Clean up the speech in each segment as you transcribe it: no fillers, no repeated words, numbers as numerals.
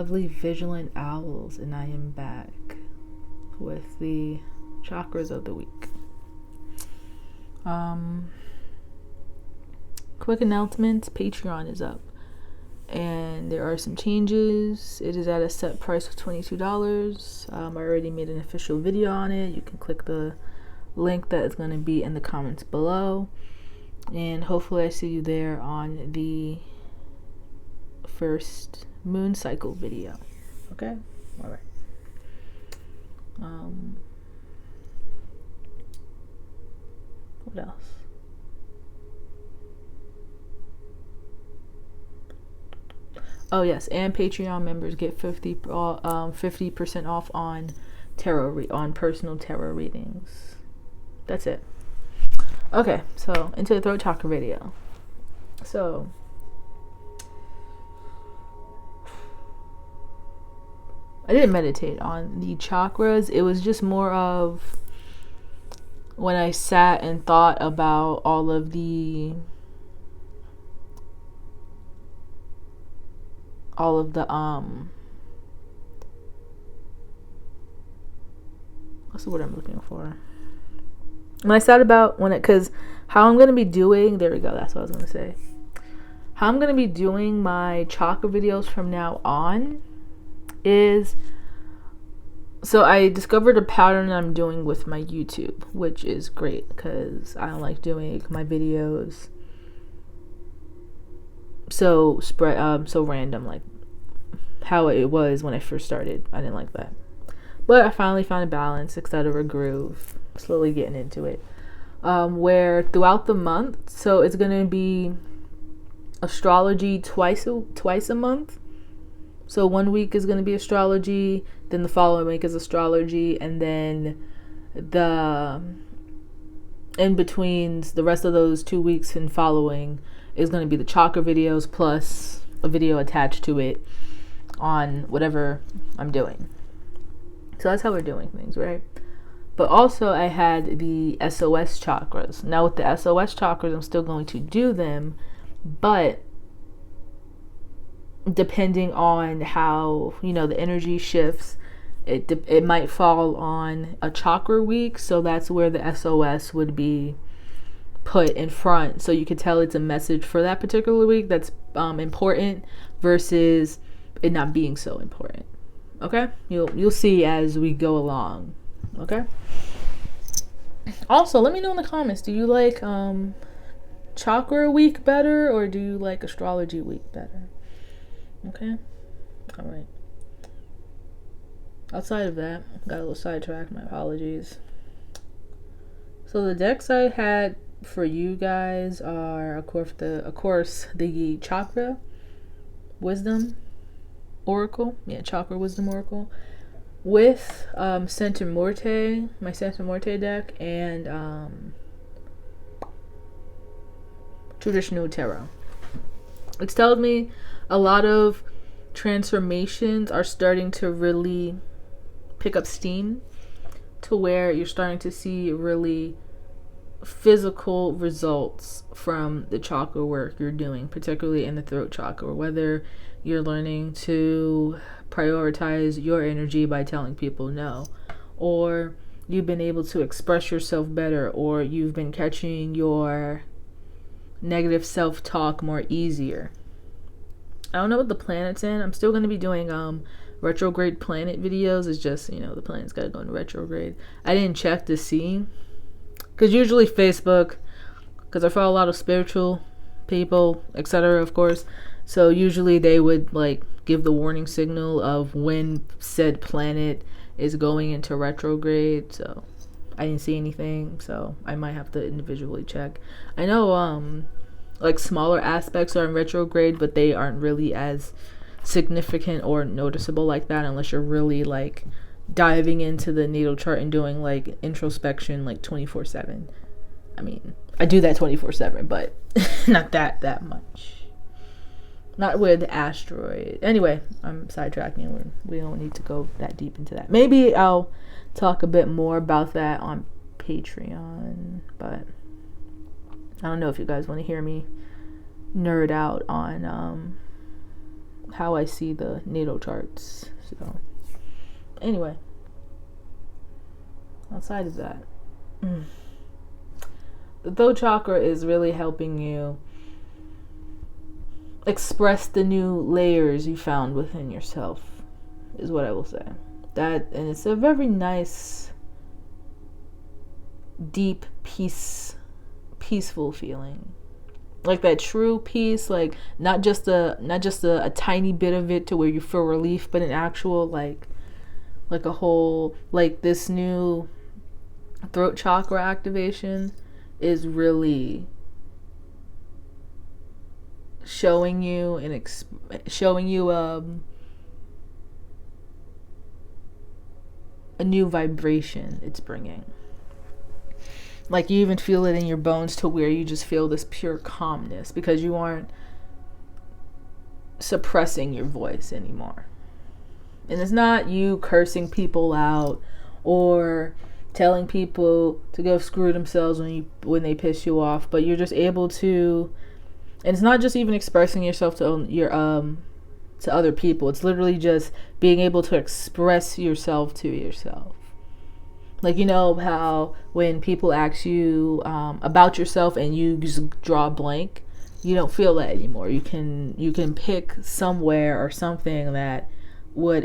lovely vigilant owls, and I am back with the chakras of the week. Quick announcements: Patreon is up, and there are some changes. It is at a set price of $22. I already made an official video on it. You can click the link that is going to be in the comments below, and hopefully I see you there on the first moon cycle video. Okay, all right. What else? Oh yes, and Patreon members get 50% off on on personal tarot readings. That's it. Okay, so into the throat chakra video. So I didn't meditate on the chakras. It was just more of when I sat and thought about all of the what's the word I'm looking for? When I thought about because how I'm going to be doing, there we go, that's what I was going to say. How I'm going to be doing my chakra videos from now on is, so I discovered a pattern I'm doing with my YouTube, which is great because I don't like doing my videos so random, like how it was when I first started. I didn't like that, but I finally found a balance, etc., groove, slowly getting into it, where throughout the month, so it's going to be astrology twice a month. So 1 week is going to be astrology, then the following week is astrology, and then the in betweens, the rest of those 2 weeks and following is going to be the chakra videos plus a video attached to it on whatever I'm doing. So that's how we're doing things, right? But also I had the SOS chakras. Now with the SOS chakras, I'm still going to do them, but depending on how, the energy shifts, it might fall on a chakra week, so that's where the SOS would be put in front, so you could tell it's a message for that particular week that's important versus it not being so important. Okay, you'll see as we go along. Okay, also let me know in the comments, do you like chakra week better, or do you like astrology week better? Okay, all right. Outside of that, got a little sidetracked, my apologies. So the decks I had for you guys are, of course, the chakra wisdom oracle. Yeah, chakra wisdom oracle with Santa Morte, my Santa Morte deck, and traditional tarot. It's telling me a lot of transformations are starting to really pick up steam, to where you're starting to see really physical results from the chakra work you're doing, particularly in the throat chakra, whether you're learning to prioritize your energy by telling people no, or you've been able to express yourself better, or you've been catching your negative self-talk more easier. I don't know what the planet's in. I'm still going to be doing retrograde planet videos. It's just, the planet's got to go in retrograde. I didn't check to see, because usually Facebook, because I follow a lot of spiritual people, etc., of course, so usually they would give the warning signal of when said planet is going into retrograde. So I didn't see anything, so I might have to individually check. I know smaller aspects are in retrograde, but they aren't really as significant or noticeable like that unless you're really diving into the natal chart and doing introspection 24/7. I mean, I do that 24/7, but not that much. Not with the asteroid. Anyway, I'm sidetracking. We don't need to go that deep into that. Maybe I'll talk a bit more about that on Patreon, but I don't know if you guys want to hear me nerd out on how I see the natal charts. So anyway, outside of that, the throat chakra is really helping you express the new layers you found within yourself, is what I will say. That, and it's a very nice, deep, peaceful feeling. Like that true peace, like not just a tiny bit of it to where you feel relief, but an actual like a whole, like this new throat chakra activation is really showing you a new vibration it's bringing. Like you even feel it in your bones to where you just feel this pure calmness because you aren't suppressing your voice anymore. And it's not you cursing people out or telling people to go screw themselves when they piss you off, but you're just able to, and it's not just even expressing yourself to your to other people. It's literally just being able to express yourself to yourself. Like, you know how when people ask you about yourself and you just draw a blank, you don't feel that anymore. You can pick somewhere or something that would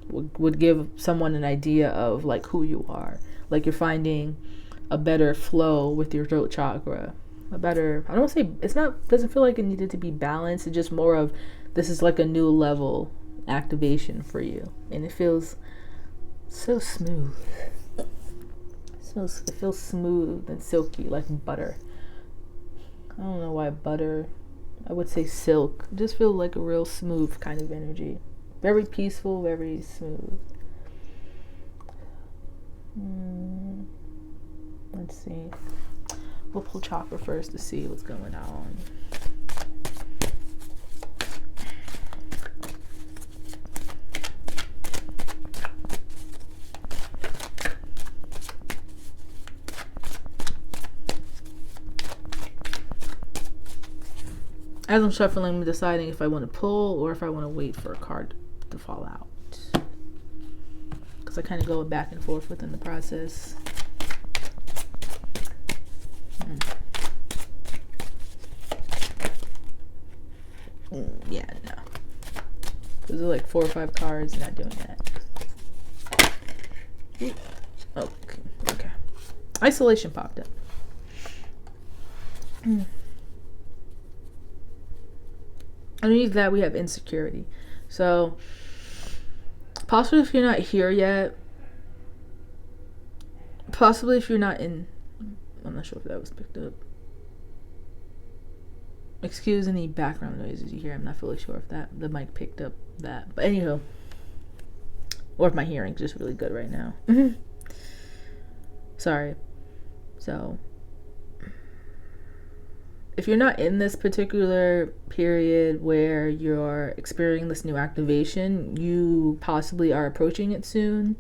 would give someone an idea of like who you are. Like you're finding a better flow with your throat chakra. I don't want to say doesn't feel like it needed to be balanced. It's just more of this is like a new level activation for you, and it feels so smooth. It feels smooth and silky like butter. I don't know why butter. I would say silk. It just feels like a real smooth kind of energy. Very peaceful, very smooth. Let's see. We'll pull chakra first to see what's going on. As I'm shuffling, I'm deciding if I want to pull or if I want to wait for a card to fall out. Because I kind of go back and forth within the process. Yeah, no. Those are like 4 or 5 cards, not doing that. Okay. Isolation popped up. Underneath that, we have insecurity. So, possibly if you're not here yet, possibly if you're not in, I'm not sure if that was picked up. Excuse any background noises you hear. I'm not fully sure if the mic picked up that. But anyhow, or if my hearing's just really good right now. Sorry. So, if you're not in this particular period where you're experiencing this new activation, you possibly are approaching it soon.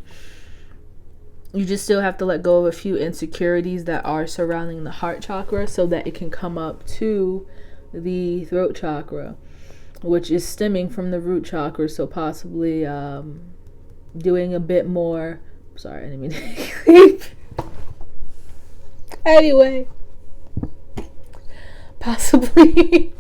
You just still have to let go of a few insecurities that are surrounding the heart chakra so that it can come up to the throat chakra, which is stemming from the root chakra. So possibly doing a bit more. Sorry, I didn't mean to sleep. Anyway. Possibly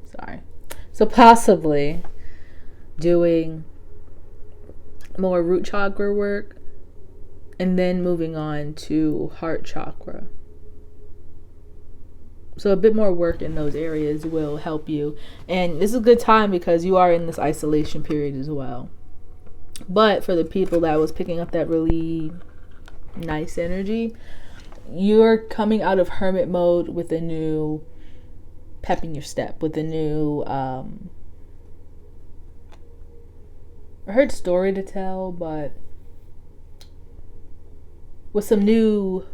sorry. So possibly doing more root chakra work and then moving on to heart chakra. So a bit more work in those areas will help you. And this is a good time because you are in this isolation period as well. But for the people that was picking up that really nice energy, you're coming out of hermit mode with a new pep in your step, with a new I heard story to tell, but with some new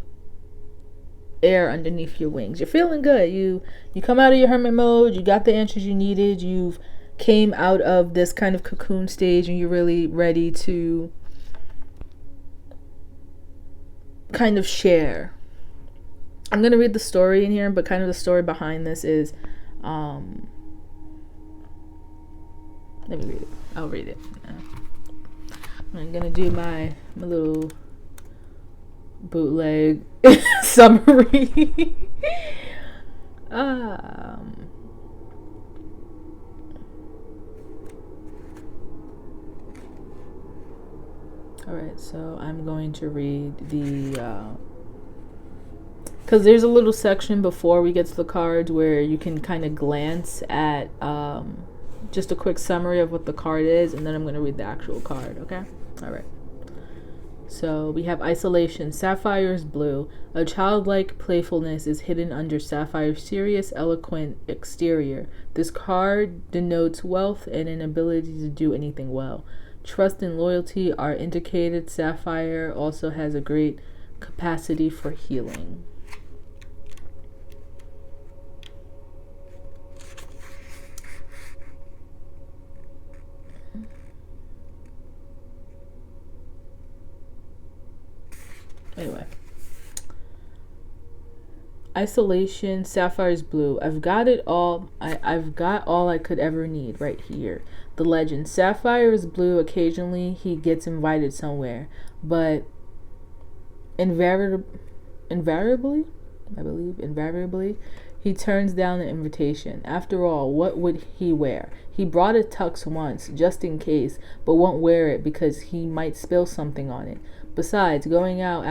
air underneath your wings. You're feeling good. You come out of your hermit mode, you got the answers you needed, you've came out of this kind of cocoon stage, and you're really ready to kind of share. I'm going to read the story in here, but kind of the story behind this is, let me read it. I'll read it. I'm going to do my little bootleg summary. Alright, so I'm going to read the, because there's a little section before we get to the cards where you can kind of glance at just a quick summary of what the card is, and then I'm going to read the actual card, okay? Alright. So we have isolation. Sapphire is blue. A childlike playfulness is hidden under Sapphire's serious, eloquent exterior. This card denotes wealth and an ability to do anything well. Trust and loyalty are indicated. Sapphire also has a great capacity for healing. Anyway. Isolation, Sapphire's blue. I've got it all. I've got all I could ever need right here. The legend. Sapphire is blue. Occasionally he gets invited somewhere, but invariably, he turns down the invitation. After all, what would he wear? He brought a tux once, just in case, but won't wear it because he might spill something on it. Besides, going out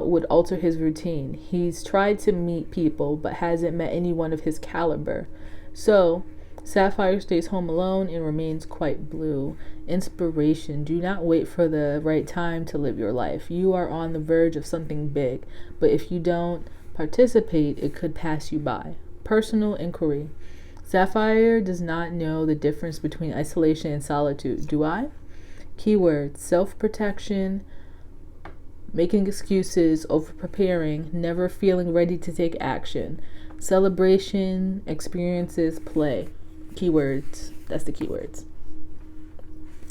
would alter his routine. He's tried to meet people, but hasn't met anyone of his caliber. So, Sapphire stays home alone and remains quite blue. Inspiration. Do not wait for the right time to live your life. You are on the verge of something big, but if you don't participate, it could pass you by. Personal inquiry. Sapphire does not know the difference between isolation and solitude. Do I? Keywords. Self-protection, making excuses, over-preparing, never feeling ready to take action. Celebration, experiences, play. Keywords. That's the keywords.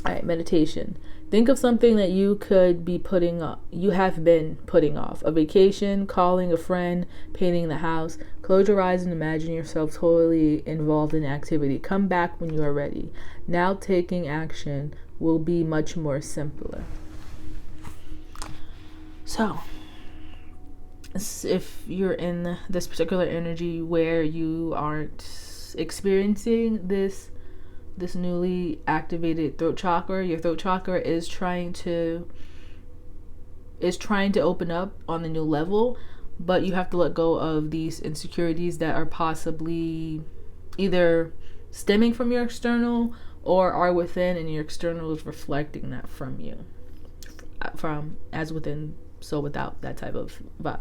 Alright, meditation. Think of something that you have been putting off. A vacation, calling a friend, painting the house. Close your eyes and imagine yourself totally involved in activity. Come back when you are ready. Now taking action will be much more simpler. So, if you're in this particular energy where you aren't experiencing this newly activated throat chakra, your throat chakra is trying to open up on a new level, but you have to let go of these insecurities that are possibly either stemming from your external or are within, and your external is reflecting that from you, from as within so without, that type of vibe.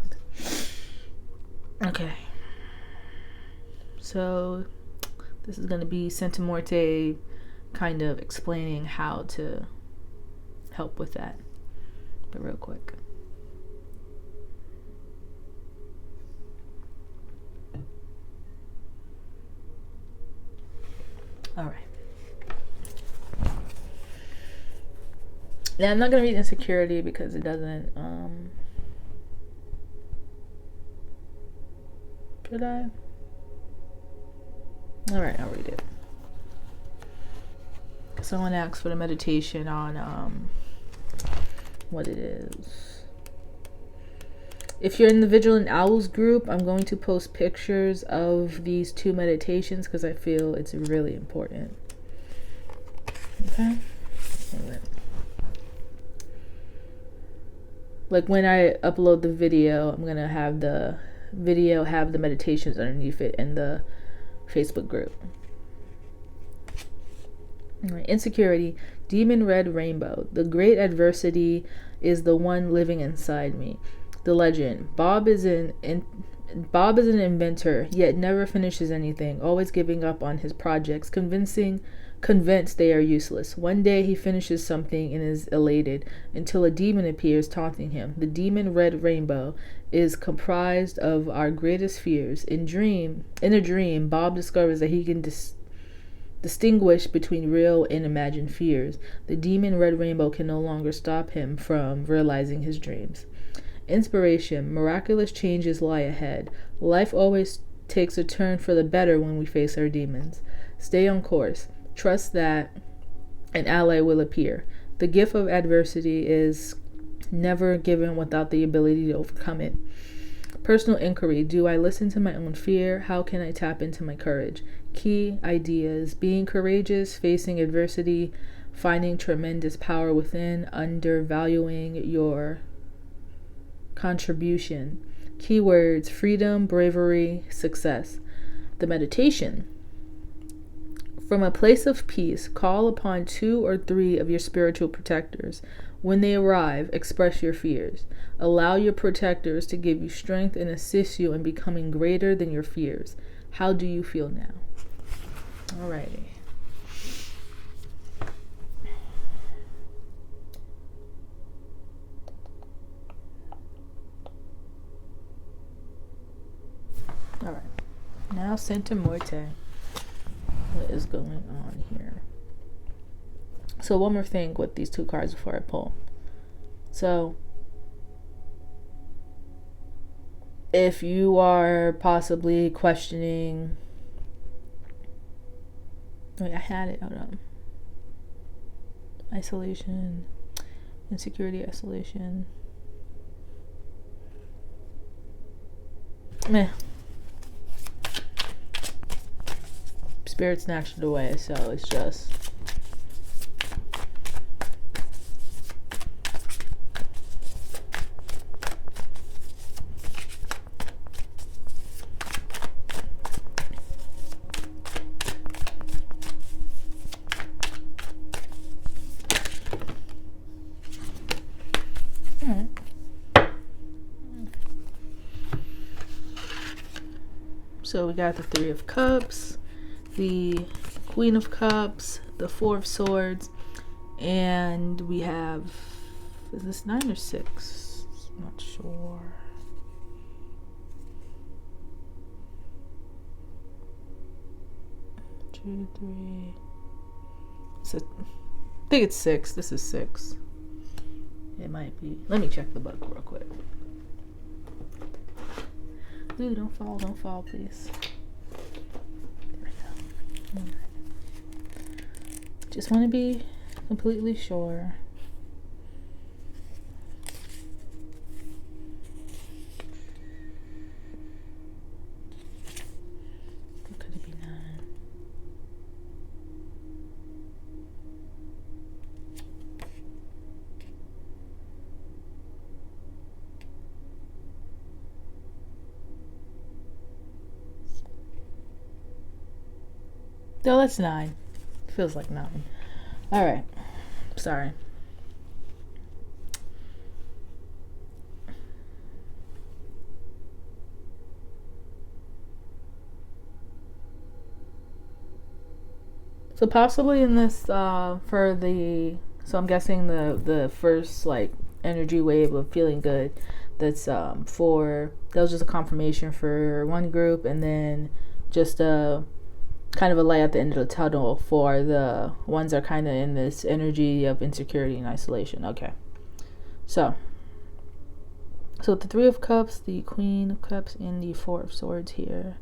Okay, so this is going to be Centimorte kind of explaining how to help with that, but real quick. All right. Now, I'm not going to read insecurity because it doesn't, should I? Alright, I'll read it. Someone asked for the meditation on, what it is. If you're in the Vigilant Owls group, I'm going to post pictures of these two meditations because I feel it's really important. Okay? Anyway. Like when I upload the video, I'm going to have the video have the meditations underneath it in the Facebook group. Alright, insecurity. Demon red rainbow. The great adversity is the one living inside me. The legend. Bob is an inventor, yet never finishes anything, always giving up on his projects, convinced they are useless. One day he finishes something and is elated until a demon appears taunting him. The demon red rainbow is comprised of our greatest fears. In a dream, Bob discovers that he can distinguish between real and imagined fears. The demon red rainbow can no longer stop him from realizing his dreams. Inspiration. Miraculous changes lie ahead. Life always takes a turn for the better when we face our demons. Stay on course. Trust that an ally will appear. The gift of adversity is never given without the ability to overcome it. Personal inquiry. Do I listen to my own fear? How can I tap into my courage? Key ideas. Being courageous, facing adversity, finding tremendous power within, undervaluing your contribution. Keywords: freedom, bravery, success. The meditation. From a place of peace, call upon 2 or 3 of your spiritual protectors. When they arrive, express your fears. Allow your protectors to give you strength and assist you in becoming greater than your fears. How do you feel now? Alrighty. Alright. Now Santa Muerte. What is going on here? So one more thing with these 2 cards before I pull. So if you are possibly questioning, wait, I had it, hold on. Isolation, insecurity, isolation. Meh. Spirit snatched it away, so it's just so we got the 3 of Cups, the Queen of Cups, the 4 of Swords, and we have, is this 9 or 6? I'm not sure. Two, 3. I think it's 6. This is 6. It might be. Let me check the book real quick. Ooh, don't fall, please. There we go. Just want to be completely sure. What could it be now? No, that's 9. Feels like 9. All right. Sorry. So possibly in this so I'm guessing the first like energy wave of feeling good, that's that was just a confirmation for one group, and then just a kind of a light at the end of the tunnel for the ones that are kind of in this energy of insecurity and isolation. Okay, so with the 3 of Cups, the Queen of Cups, and the 4 of Swords here.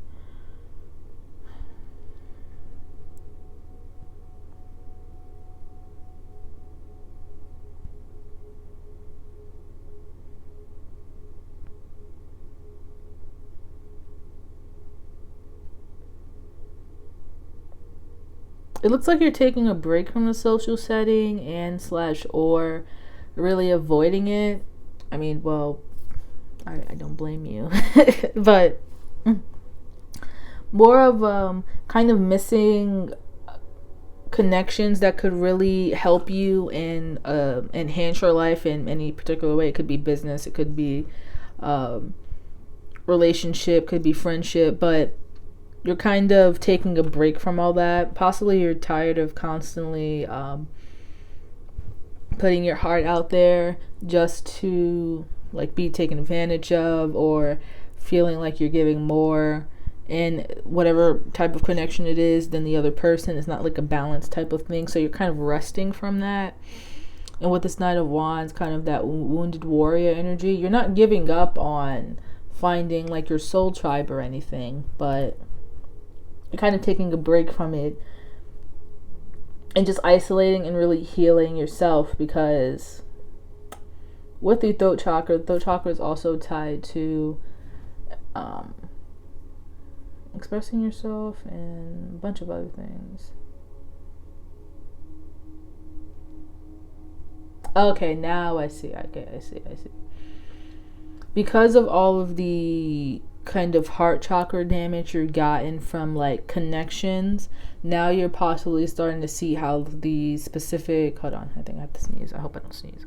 It looks like you're taking a break from the social setting and or really avoiding it. I mean, well, I don't blame you. But more of kind of missing connections that could really help you and enhance your life in any particular way. It could be business, it could be relationship, could be friendship, but you're kind of taking a break from all that. Possibly you're tired of constantly putting your heart out there just to like be taken advantage of, or feeling like you're giving more in whatever type of connection it is than the other person. It's not like a balanced type of thing. So you're kind of resting from that. And with this Knight of Wands, kind of that wounded warrior energy, you're not giving up on finding like your soul tribe or anything, but you're kind of taking a break from it and just isolating and really healing yourself, because with the throat chakra is also tied to expressing yourself and a bunch of other things. Okay, now I see. Okay, I see. Because of all of the kind of heart chakra damage you've gotten from like connections, now you're possibly starting to see how the specific, hold on, I think I have to sneeze. I hope I don't sneeze.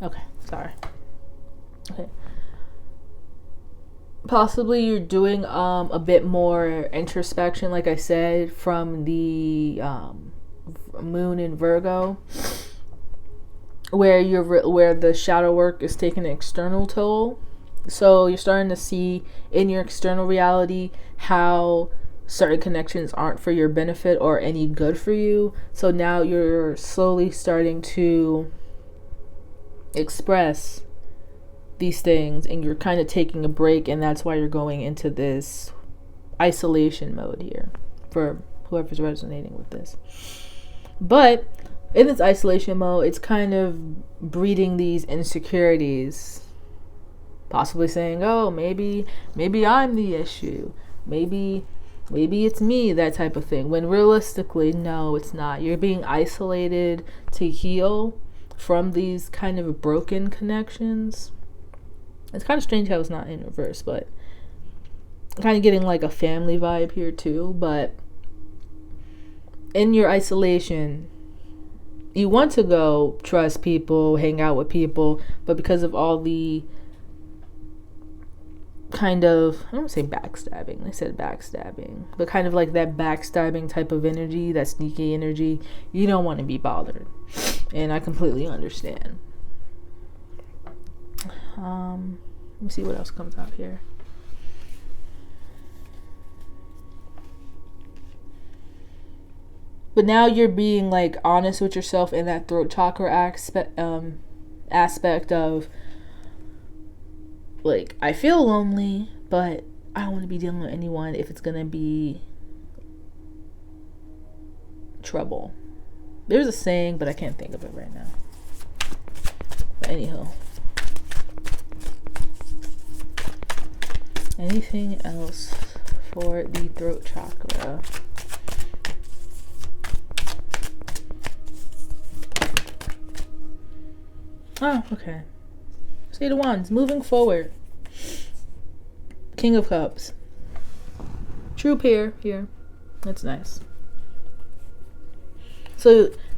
Okay, sorry. Okay. Possibly you're doing a bit more introspection, like I said, from the moon in Virgo, where the shadow work is taking an external toll. So you're starting to see in your external reality how certain connections aren't for your benefit or any good for you. So now you're slowly starting to express these things, and you're kind of taking a break, and that's why you're going into this isolation mode here for whoever's resonating with this. But in this isolation mode, it's kind of breeding these insecurities, possibly saying, oh, maybe I'm the issue, maybe it's me, that type of thing, when realistically, no, it's not. You're being isolated to heal from these kind of broken connections. It's kind of strange how it's not in reverse, but I'm kind of getting like a family vibe here too. But in your isolation, you want to go trust people, hang out with people, but because of all the kind of, I don't want to say backstabbing, I said backstabbing, but kind of like that backstabbing type of energy, that sneaky energy, you don't want to be bothered. And I completely understand. Let me see what else comes out here. But now you're being like honest with yourself in that throat chakra aspect of like, I feel lonely, but I don't want to be dealing with anyone if it's gonna be trouble. There's a saying, but I can't think of it right now. But anyhow, anything else for the throat chakra? Oh, okay. Eight of Wands, moving forward. King of Cups. True pair here. That's nice.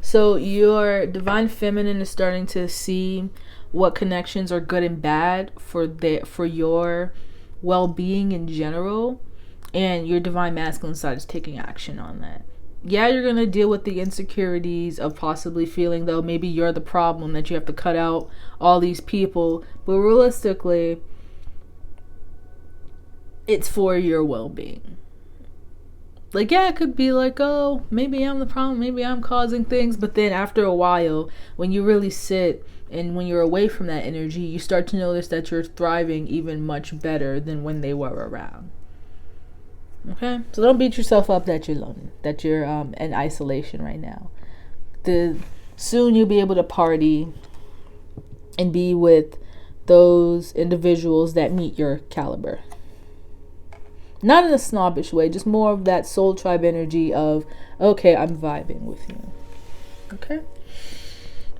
So your divine feminine is starting to see what connections are good and bad for your well-being in general, and your divine masculine side is taking action on that. Yeah, you're gonna deal with the insecurities of possibly feeling though maybe you're the problem, that you have to cut out all these people, but realistically, it's for your well-being. Like, yeah, it could be like, oh, maybe I'm the problem, maybe I'm causing things, but then after a while, when you really sit and when you're away from that energy, you start to notice that you're thriving even much better than when they were around. Okay, so don't beat yourself up that you're lonely, that you're in isolation right now. Soon you'll be able to party and be with those individuals that meet your caliber. Not in a snobbish way, just more of that soul tribe energy of, okay, I'm vibing with you. Okay.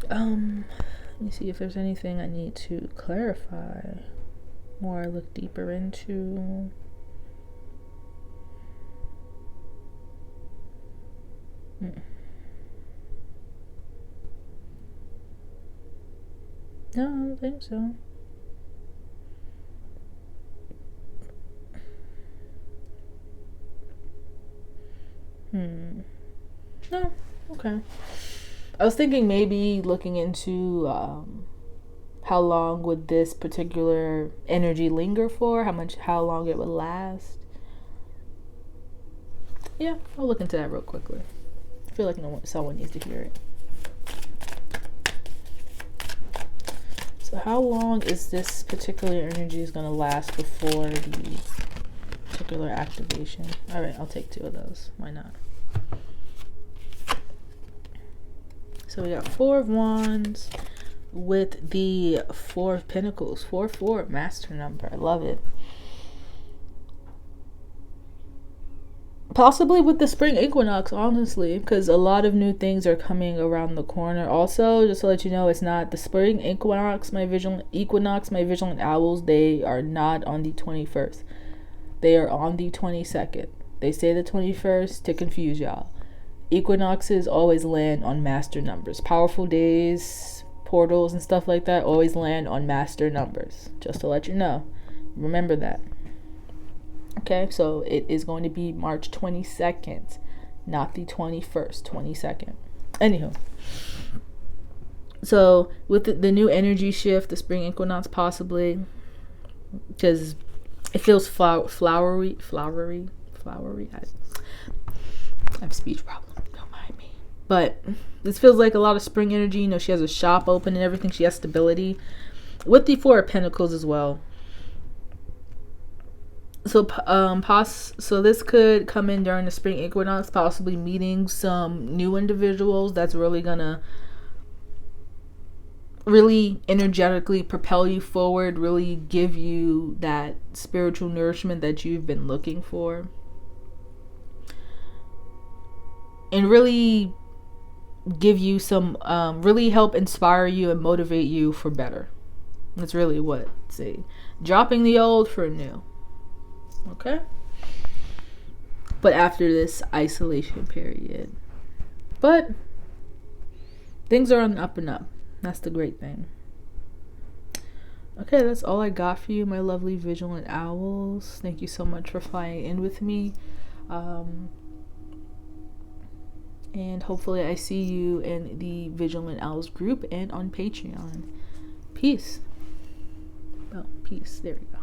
Let me see if there's anything I need to clarify more, look deeper into. No, I don't think so. No, Okay. I was thinking maybe looking into how long would this particular energy linger for, how long it would last. Yeah, I'll look into that real quickly. I feel like someone needs to hear it. So how long is this particular energy is going to last before the particular activation? All right, I'll take 2 of those. Why not? So we got 4 of Wands with the 4 of Pentacles. 4, master number. I love it. Possibly with the spring equinox, honestly, because a lot of new things are coming around the corner. Also, just to let you know, it's not the spring equinox, my vigilant owls, they are not on the 21st. They are on the 22nd. They say the 21st to confuse y'all. Equinoxes always land on master numbers. Powerful days, portals, and stuff like that always land on master numbers. Just to let you know. Remember that. Okay, so it is going to be March 22nd, not the 21st, 22nd. Anywho, so with the new energy shift, the spring equinox possibly, because it feels flowery. I have speech problems, don't mind me. But this feels like a lot of spring energy. You know, she has a shop open and everything. She has stability. With the 4 of Pentacles as well. So so this could come in during the spring equinox, possibly meeting some new individuals that's really gonna really energetically propel you forward, really give you that spiritual nourishment that you've been looking for, and really give you some really help inspire you and motivate you for better. That's really what, see, dropping the old for new. Okay, but after this isolation period, but things are on the up and up. That's the great thing. Okay, that's all I got for you, my lovely vigilant owls. Thank you so much for flying in with me, and hopefully I see you in the Vigilant Owls group and on Patreon. Peace. Oh, peace. There we go.